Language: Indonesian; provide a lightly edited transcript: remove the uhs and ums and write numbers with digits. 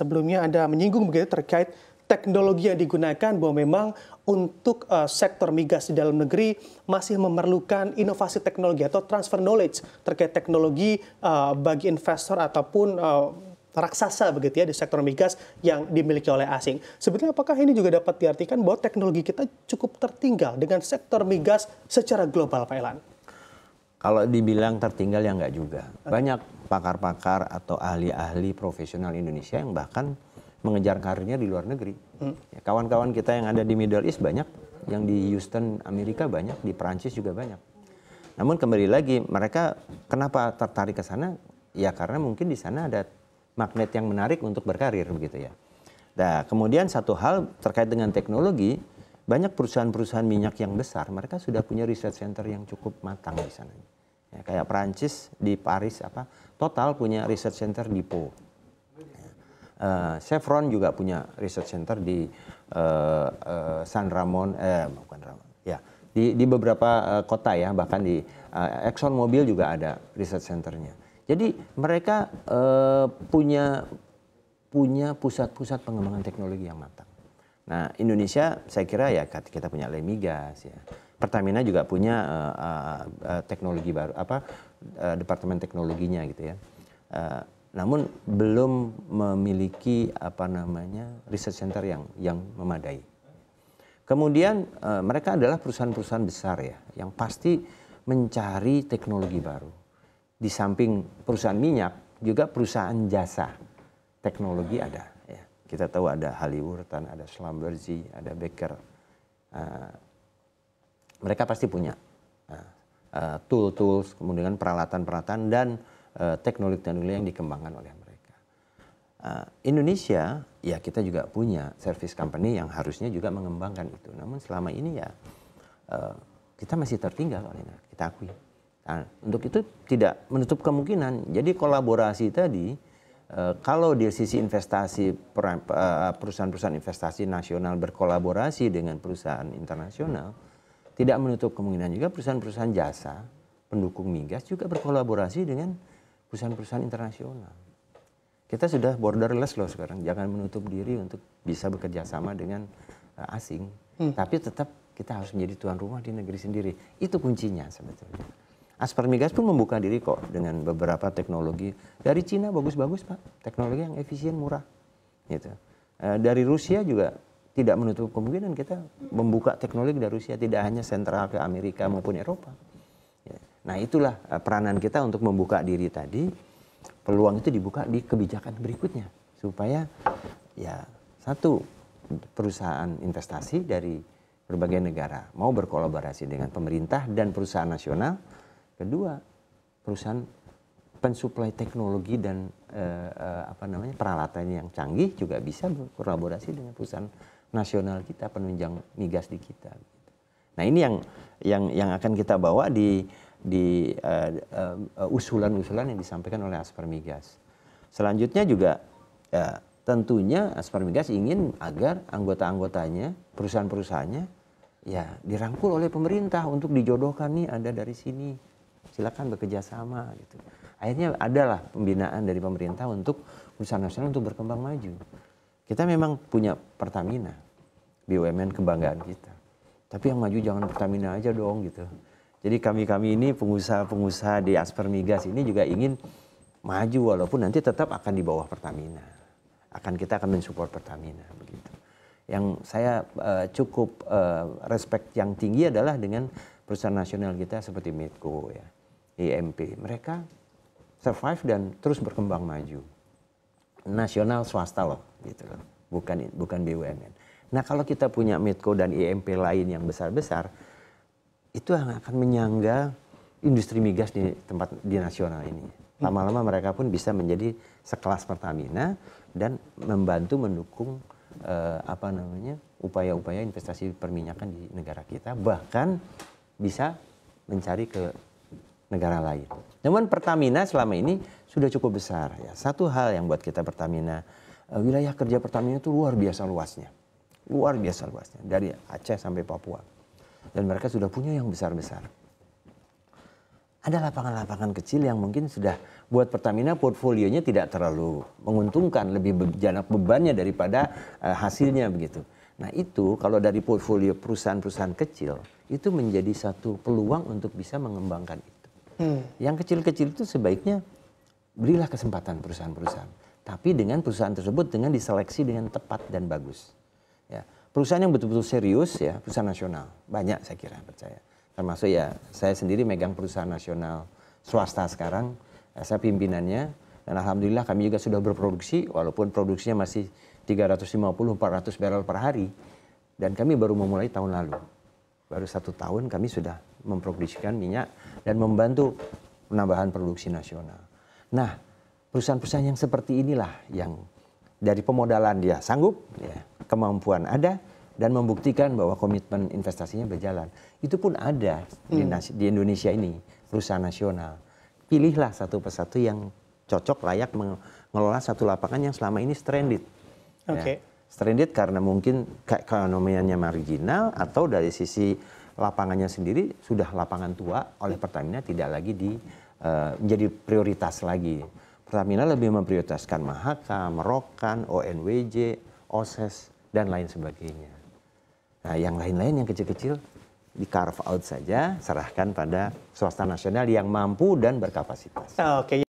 sebelumnya Anda menyinggung begitu terkait teknologi yang digunakan bahwa memang untuk sektor migas di dalam negeri masih memerlukan inovasi teknologi atau transfer knowledge terkait teknologi bagi investor ataupun raksasa begitu ya di sektor migas yang dimiliki oleh asing. Sebetulnya apakah ini juga dapat diartikan bahwa teknologi kita cukup tertinggal dengan sektor migas secara global, Pak Elan? Kalau dibilang tertinggal ya enggak juga. Banyak pakar-pakar atau ahli-ahli profesional Indonesia yang bahkan mengejar karirnya di luar negeri. Kawan-kawan kita yang ada di Middle East banyak, yang di Houston Amerika banyak, di Perancis juga banyak. Namun kembali lagi mereka kenapa tertarik ke sana? Ya karena mungkin di sana ada magnet yang menarik untuk berkarir begitu ya. Nah, kemudian satu hal terkait dengan teknologi, banyak perusahaan-perusahaan minyak yang besar, mereka sudah punya research center yang cukup matang di sana. Ya, kayak Perancis di Paris Total punya research center di Po. Chevron juga punya research center di San Ramon, bukan Ramon, ya di beberapa kota ya, bahkan di Exxon Mobil juga ada research centernya. Jadi mereka punya pusat-pusat pengembangan teknologi yang matang. Nah, Indonesia saya kira ya kita punya Lemigas ya. Pertamina juga punya teknologi baru departemen teknologinya gitu ya. Namun belum memiliki research center yang memadai. Kemudian mereka adalah perusahaan-perusahaan besar ya yang pasti mencari teknologi baru. Di samping perusahaan minyak juga perusahaan jasa teknologi ada ya. Kita tahu ada Halliburton, ada Schlumberger, ada Baker. Mereka pasti punya tools, kemudian peralatan-peralatan dan teknologi-teknologi yang dikembangkan oleh mereka. Indonesia, ya kita juga punya service company yang harusnya juga mengembangkan itu. Namun selama ini ya kita masih tertinggal oleh kita akui. Nah, untuk itu tidak menutup kemungkinan. Jadi kolaborasi tadi, kalau di sisi investasi perusahaan-perusahaan investasi nasional berkolaborasi dengan perusahaan internasional, tidak menutup kemungkinan juga perusahaan-perusahaan jasa pendukung migas juga berkolaborasi dengan perusahaan-perusahaan internasional. Kita sudah borderless loh sekarang, jangan menutup diri untuk bisa bekerja sama dengan asing. Tapi tetap kita harus menjadi tuan rumah di negeri sendiri. Itu kuncinya sebetulnya. Asper Migas pun membuka diri kok dengan beberapa teknologi. Dari Cina bagus-bagus Pak, teknologi yang efisien, murah. Gitu. Dari Rusia juga tidak menutup kemungkinan kita membuka teknologi dari Rusia, tidak hanya sentral ke Amerika maupun Eropa. Nah itulah peranan kita untuk membuka diri tadi, peluang itu dibuka di kebijakan berikutnya. Supaya ya satu, perusahaan investasi dari berbagai negara mau berkolaborasi dengan pemerintah dan perusahaan nasional. Kedua, perusahaan pensuplai teknologi dan peralatan yang canggih juga bisa berkolaborasi dengan perusahaan nasional kita, penunjang migas di kita. Nah ini yang akan kita bawa di usulan-usulan yang disampaikan oleh Asper Migas. Selanjutnya juga tentunya Asper Migas ingin agar anggota-anggotanya, perusahaan-perusahaannya ya dirangkul oleh pemerintah untuk dijodohkan nih ada dari sini. Silakan bekerja sama gitu. Akhirnya adalah pembinaan dari pemerintah untuk perusahaan nasional untuk berkembang maju. Kita memang punya Pertamina, BUMN kebanggaan kita. Tapi yang maju jangan Pertamina aja dong gitu. Jadi kami ini pengusaha-pengusaha di Asper Migas ini juga ingin maju walaupun nanti tetap akan di bawah Pertamina. Kita akan mensupport Pertamina begitu. Yang saya cukup respect yang tinggi adalah dengan perusahaan nasional kita seperti Medco ya. IMP, mereka survive dan terus berkembang maju. Nasional swasta loh, gitu loh. Bukan BUMN. Nah, kalau kita punya Medco dan IMP lain yang besar-besar, itu yang akan menyangga industri migas di nasional ini. Lama-lama mereka pun bisa menjadi sekelas Pertamina dan membantu mendukung upaya-upaya investasi perminyakan di negara kita, bahkan bisa mencari ke negara lain. Namun Pertamina selama ini sudah cukup besar. Ya. Satu hal yang buat kita Pertamina, wilayah kerja Pertamina itu luar biasa luasnya. Luar biasa luasnya. Dari Aceh sampai Papua. Dan mereka sudah punya yang besar-besar. ada lapangan-lapangan kecil yang mungkin sudah buat Pertamina portfolionya tidak terlalu menguntungkan, lebih banyak bebannya daripada hasilnya begitu. Nah itu kalau dari portfolio perusahaan-perusahaan kecil itu menjadi satu peluang untuk bisa mengembangkan itu. Yang kecil-kecil itu sebaiknya berilah kesempatan perusahaan-perusahaan, tapi dengan perusahaan tersebut dengan diseleksi dengan tepat dan bagus. Ya, perusahaan yang betul-betul serius ya, perusahaan nasional banyak saya kira percaya. Termasuk ya saya sendiri megang perusahaan nasional swasta sekarang, saya pimpinannya dan alhamdulillah kami juga sudah berproduksi walaupun produksinya masih 350-400 barrel per hari dan kami baru memulai tahun lalu. Baru 1 tahun kami sudah memproduksikan minyak dan membantu penambahan produksi nasional. Nah, perusahaan-perusahaan yang seperti inilah yang dari pemodalan dia sanggup, ya, kemampuan ada, dan membuktikan bahwa komitmen investasinya berjalan. Itu pun ada di Indonesia ini, perusahaan nasional. Pilihlah satu persatu yang cocok, layak mengelola satu lapangan yang selama ini stranded. Okay. Ya, stranded karena mungkin keekonomiannya marginal atau dari sisi lapangannya sendiri sudah lapangan tua oleh Pertamina tidak lagi menjadi prioritas lagi. Pertamina lebih memprioritaskan Mahaka, Merokan, ONWJ, OSES, dan lain sebagainya. Nah, yang lain-lain yang kecil-kecil di carve out saja, serahkan pada swasta nasional yang mampu dan berkapasitas. Oke.